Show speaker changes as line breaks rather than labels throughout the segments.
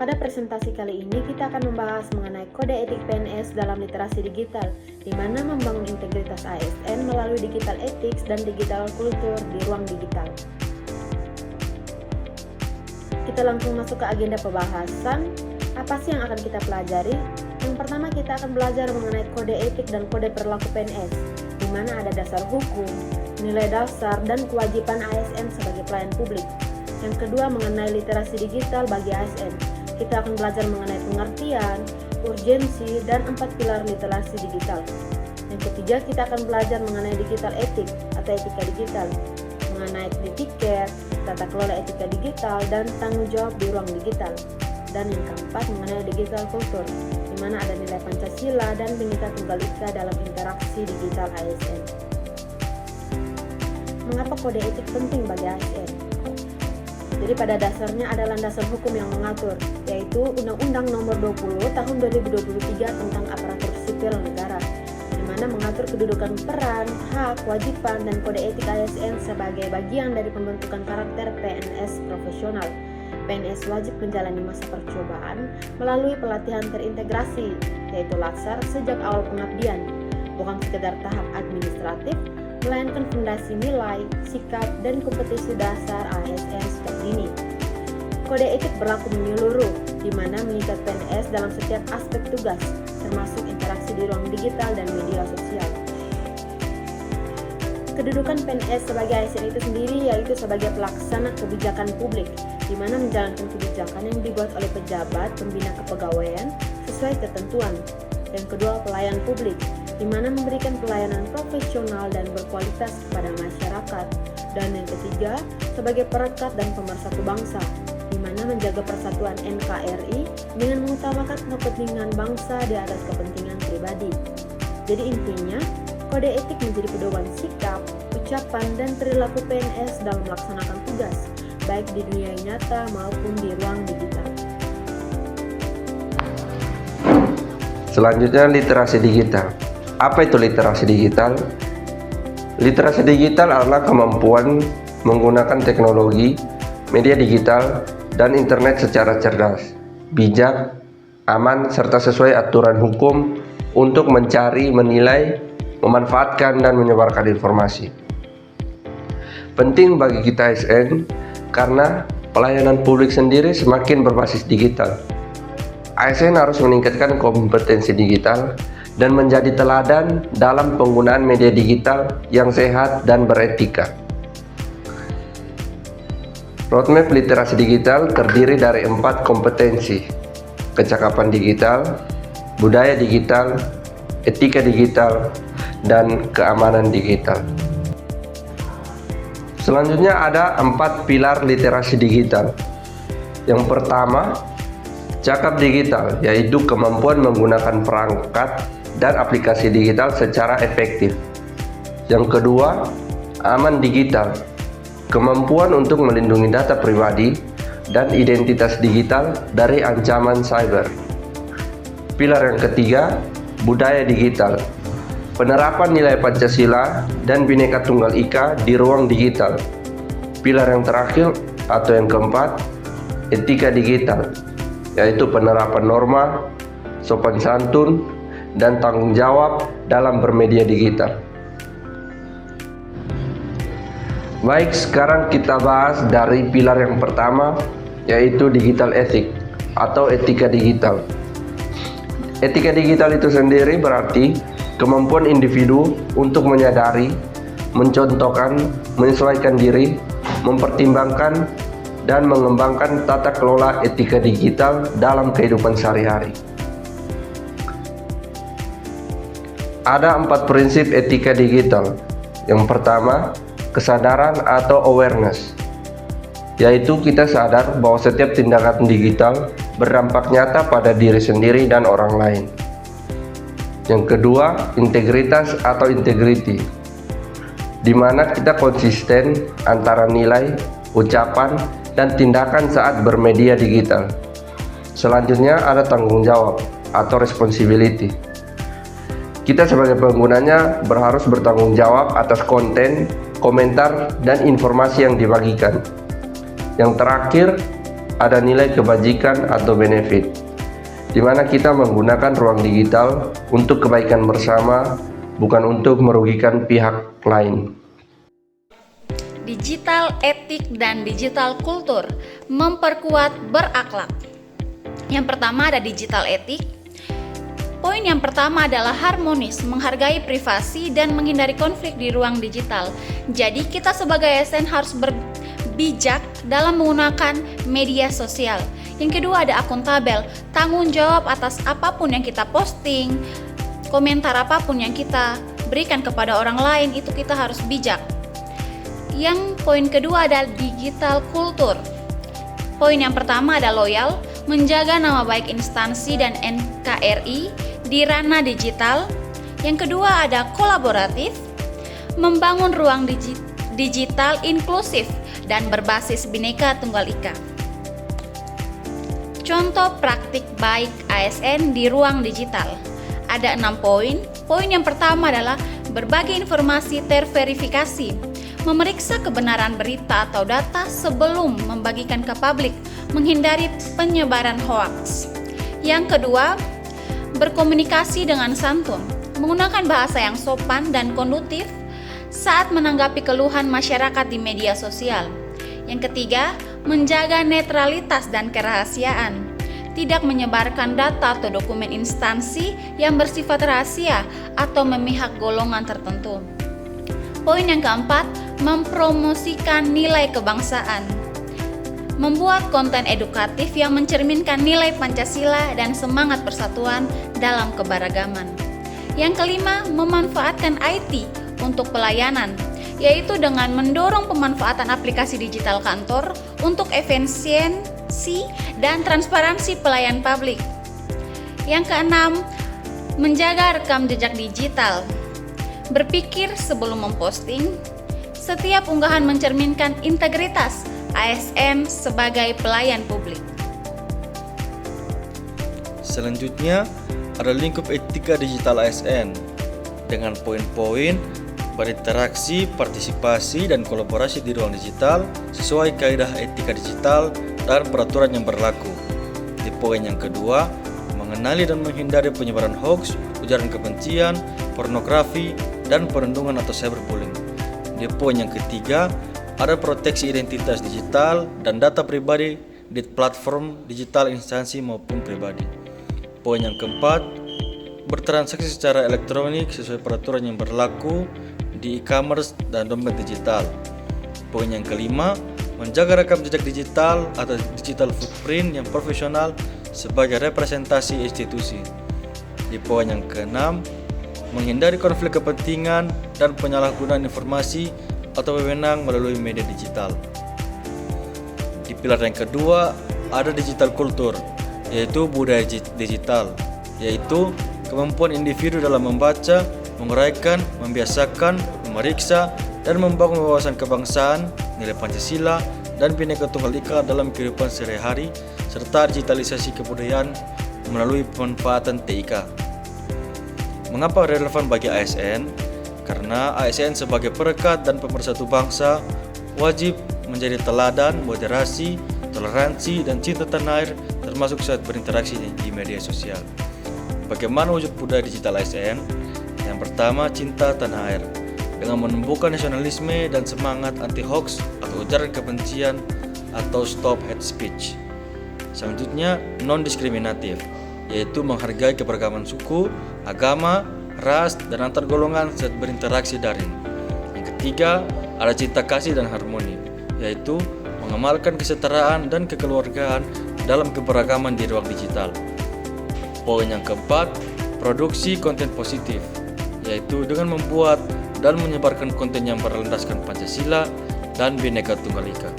Pada presentasi kali ini kita akan membahas mengenai kode etik PNS dalam literasi digital, di mana membangun integritas ASN melalui digital ethics dan digital culture di ruang digital. Kita langsung masuk ke agenda pembahasan. Apa sih yang akan kita pelajari? Yang pertama kita akan belajar mengenai kode etik dan kode perilaku PNS, di mana ada dasar hukum, nilai dasar, dan kewajiban ASN sebagai pelayan publik. Yang kedua mengenai literasi digital bagi ASN. Kita akan belajar mengenai pengertian, urgensi, dan 4 pilar literasi digital. Yang ketiga, kita akan belajar mengenai digital etik atau etika digital, mengenai tiket, tata kelola etika digital, dan tanggung jawab di ruang digital. Dan yang keempat, mengenai digital culture, di mana ada nilai Pancasila dan Bhinneka Tunggal Ika dalam interaksi digital ASN. Mengapa kode etik penting bagi ASN? Jadi pada dasarnya ada landasan hukum yang mengatur, yaitu Undang-Undang Nomor 20 Tahun 2023 tentang Aparatur Sipil Negara, di mana mengatur kedudukan peran, hak, kewajiban, dan kode etik ASN sebagai bagian dari pembentukan karakter PNS profesional. PNS wajib menjalani masa percobaan melalui pelatihan terintegrasi, yaitu latsar sejak awal pengabdian, bukan sekedar tahap administratif, melainkan fondasi nilai, sikap, dan kompetisi dasar ASN sejak dini. Kode etik berlaku menyeluruh, di mana mengikat PNS dalam setiap aspek tugas, termasuk interaksi di ruang digital dan media sosial. Kedudukan PNS sebagai ASN itu sendiri yaitu sebagai pelaksana kebijakan publik, di mana menjalankan kebijakan yang dibuat oleh pejabat pembina kepegawaian sesuai ketentuan. Yang kedua, pelayan publik, di mana memberikan pelayanan profesional dan berkualitas kepada masyarakat. Dan yang ketiga, sebagai perekat dan pemersatu bangsa, di mana menjaga persatuan NKRI dengan mengutamakan kepentingan bangsa di atas kepentingan pribadi. Jadi intinya, kode etik menjadi pedoman sikap, ucapan, dan perilaku PNS dalam melaksanakan tugas, baik di dunia nyata maupun di ruang digital.
Selanjutnya, literasi digital. Apa itu literasi digital? Literasi digital adalah kemampuan menggunakan teknologi, media digital, dan internet secara cerdas, bijak, aman, serta sesuai aturan hukum untuk mencari, menilai, memanfaatkan, dan menyebarkan informasi. Penting bagi kita ASN karena pelayanan publik sendiri semakin berbasis digital. ASN harus meningkatkan kompetensi digital dan menjadi teladan dalam penggunaan media digital yang sehat dan beretika. Roadmap literasi digital terdiri dari 4 kompetensi: kecakapan digital, budaya digital, etika digital, dan keamanan digital. Selanjutnya ada 4 pilar literasi digital. Yang pertama, cakap digital, yaitu kemampuan menggunakan perangkat dan aplikasi digital secara efektif. Yang kedua, aman digital, kemampuan untuk melindungi data pribadi dan identitas digital dari ancaman cyber. Pilar yang ketiga, budaya digital, penerapan nilai Pancasila dan Bhinneka Tunggal Ika di ruang digital. Pilar yang terakhir atau yang keempat, etika digital, yaitu penerapan norma, sopan santun, dan tanggung jawab dalam bermedia digital. Baik, sekarang kita bahas dari pilar yang pertama, yaitu digital ethic atau etika digital. Etika digital itu sendiri berarti kemampuan individu untuk menyadari, mencontohkan, menyesuaikan diri, mempertimbangkan, dan mengembangkan tata kelola etika digital dalam kehidupan sehari-hari. Ada 4 prinsip etika digital. Yang pertama, kesadaran atau awareness, yaitu kita sadar bahwa setiap tindakan digital berdampak nyata pada diri sendiri dan orang lain. Yang kedua, integritas atau integrity, di mana kita konsisten antara nilai, ucapan, dan tindakan saat bermedia digital. Selanjutnya ada tanggung jawab atau responsibility. Kita sebagai penggunanya harus bertanggung jawab atas konten, komentar, dan informasi yang dibagikan. Yang terakhir ada nilai kebajikan atau benefit, di mana kita menggunakan ruang digital untuk kebaikan bersama, bukan untuk merugikan pihak lain.
Digital etik dan digital kultur memperkuat berakhlak. Yang pertama ada digital etik. Poin yang pertama adalah harmonis, menghargai privasi dan menghindari konflik di ruang digital. Jadi kita sebagai ASN harus bijak dalam menggunakan media sosial. Yang kedua ada akuntabel, tanggung jawab atas apapun yang kita posting, komentar apapun yang kita berikan kepada orang lain, itu kita harus bijak. Yang poin kedua ada digital kultur. Poin yang pertama ada loyal, menjaga nama baik instansi dan NKRI di ranah digital. Yang kedua ada kolaboratif, membangun ruang digital inklusif dan berbasis Bhinneka Tunggal Ika. Contoh praktik baik ASN di ruang digital. Ada 6 poin. Poin yang pertama adalah berbagi informasi terverifikasi, memeriksa kebenaran berita atau data sebelum membagikan ke publik, menghindari penyebaran hoaks. Yang kedua, berkomunikasi dengan santun, menggunakan bahasa yang sopan dan kondusif saat menanggapi keluhan masyarakat di media sosial. Yang ketiga, menjaga netralitas dan kerahasiaan, tidak menyebarkan data atau dokumen instansi yang bersifat rahasia atau memihak golongan tertentu. Poin yang keempat, mempromosikan nilai kebangsaan, membuat konten edukatif yang mencerminkan nilai Pancasila dan semangat persatuan dalam keberagaman. Yang kelima, memanfaatkan IT untuk pelayanan, yaitu dengan mendorong pemanfaatan aplikasi digital kantor untuk efisiensi dan transparansi pelayan publik. Yang keenam, menjaga rekam jejak digital, berpikir sebelum memposting. Setiap unggahan mencerminkan integritas ASN sebagai pelayan publik.
Selanjutnya, ada lingkup etika digital ASN dengan poin-poin berinteraksi, partisipasi, dan kolaborasi di ruang digital sesuai kaidah etika digital dan peraturan yang berlaku. Di poin yang kedua, mengenali dan menghindari penyebaran hoax, ujaran kebencian, pornografi, dan perundungan atau cyberbullying. Di poin yang ketiga, ada proteksi identitas digital dan data pribadi di platform digital instansi maupun pribadi. Poin yang keempat, bertransaksi secara elektronik sesuai peraturan yang berlaku di e-commerce dan dompet digital. Poin yang kelima, menjaga rekam jejak digital atau digital footprint yang profesional sebagai representasi institusi. Di poin yang keenam, menghindari konflik kepentingan dan penyalahgunaan informasi atau wewenang melalui media digital. Di pilar yang kedua ada digital kultur, yaitu budaya digital, yaitu kemampuan individu dalam membaca, menguraikan, membiasakan, memeriksa, dan membangun wawasan kebangsaan, nilai Pancasila, dan Bhinneka Tunggal Ika dalam kehidupan sehari-hari, serta digitalisasi kebudayaan melalui pemanfaatan TIK. Mengapa relevan bagi ASN? Karena ASN sebagai perekat dan pemersatu bangsa wajib menjadi teladan moderasi, toleransi, dan cinta tanah air termasuk saat berinteraksi di media sosial. Bagaimana wujud budaya digital ASN? Yang pertama, cinta tanah air dengan menumbuhkan nasionalisme dan semangat anti-hoax atau ujaran kebencian atau stop hate speech. Selanjutnya, non-diskriminatif, yaitu menghargai keberagaman suku, agama, ras, dan antar golongan saat berinteraksi daring. Yang ketiga, ada cinta kasih dan harmoni, yaitu mengamalkan kesetaraan dan kekeluargaan dalam keberagaman di ruang digital. Poin yang keempat, produksi konten positif, yaitu dengan membuat dan menyebarkan konten yang berlandaskan Pancasila dan Bhinneka Tunggal Ika.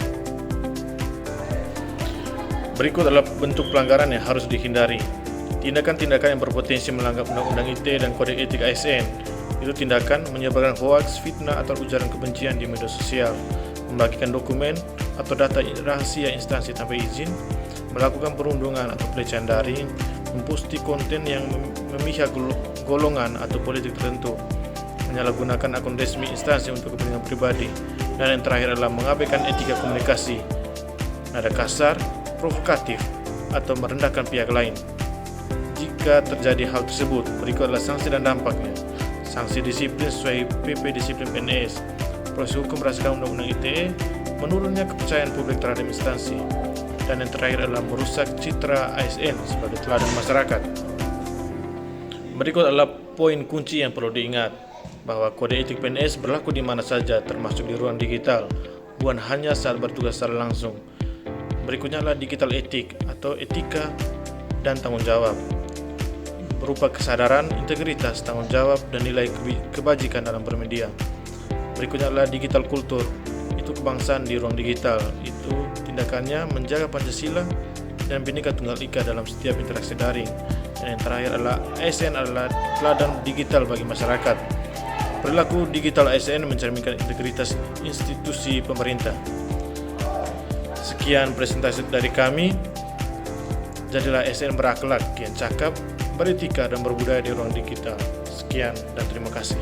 Berikut adalah bentuk pelanggaran yang harus dihindari. Tindakan-tindakan yang berpotensi melanggar Undang-Undang ITE dan Kode Etik ASN, itu tindakan menyebarkan hoaks, fitnah, atau ujaran kebencian di media sosial, membagikan dokumen atau data rahasia instansi tanpa izin, melakukan perundungan atau pelecehan daring, memposting konten yang memihak golongan atau politik tertentu, menyalahgunakan akun resmi instansi untuk kepentingan pribadi, dan yang terakhir adalah mengabaikan etika komunikasi, nada kasar, provokatif atau merendahkan pihak lain. Jika terjadi hal tersebut, berikut adalah sanksi dan dampaknya. Sanksi disiplin sesuai PP Disiplin PNS, proses hukum berdasarkan Undang-Undang ITE, menurunnya kepercayaan publik terhadap instansi, dan yang terakhir adalah merusak citra ASN sebagai teladan masyarakat. Berikut adalah poin kunci yang perlu diingat, bahwa kode etik PNS berlaku di mana saja, termasuk di ruang digital, bukan hanya saat bertugas secara langsung. Berikutnya adalah digital etik atau etika dan tanggung jawab, berupa kesadaran, integritas, tanggung jawab, dan nilai kebajikan dalam bermedia. Berikutnya adalah digital kultur, itu kebangsaan di ruang digital, itu tindakannya menjaga Pancasila dan Bhinneka Tunggal Ika dalam setiap interaksi daring. Dan yang terakhir adalah ASN adalah teladan digital bagi masyarakat. Perilaku digital ASN mencerminkan integritas institusi pemerintah. Sekian presentasi dari kami. Jadilah ASN berakhlak, yang cakap, beretika, dan berbudaya di ruang digital. Sekian dan terima kasih.